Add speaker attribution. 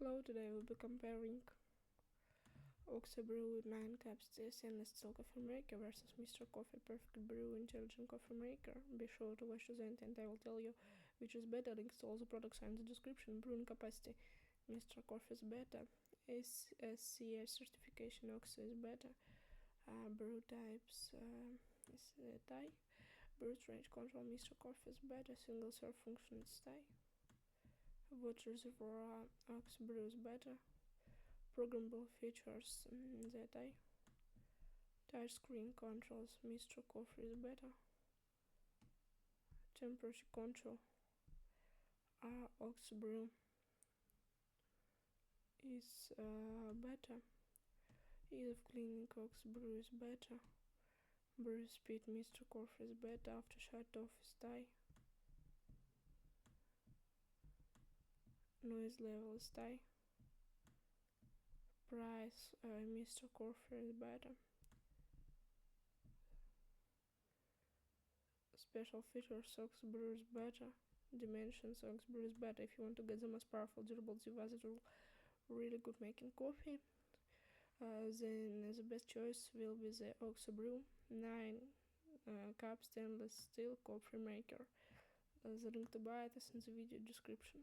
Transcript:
Speaker 1: Hello, today we'll be comparing OXO Brew 9 cups stainless steel coffee maker versus Mr.Coffee Perfect Brew Intelligent Coffee Maker. Be sure to watch to the end and I will tell you which is better. Links to all the products are in the description. Brewing capacity: Mr.Coffee is better. SCA certification: OXO is better. Brew types is Thai. Brew range control: Mr.Coffee is better. Single serve function is Thai. Water reservoir: OXO Brew is better. Programmable features: Thai. Touch screen controls: Mr.Coffee is better. Temperature control: OXO Brew is better. Ease of cleaning: OXO Brew is better. Brew speed: Mr.Coffee is better. After shut off is Thai. Noise level is Thai. Price: Mr.Coffee is better. Special features: OXO Brew is better. Dimensions: OXO Brew is better. If you want to get the most powerful durable device that will really good making coffee, then the best choice will be the OXO Brew 9 cup stainless steel coffee maker. The link to buy it is in the video description.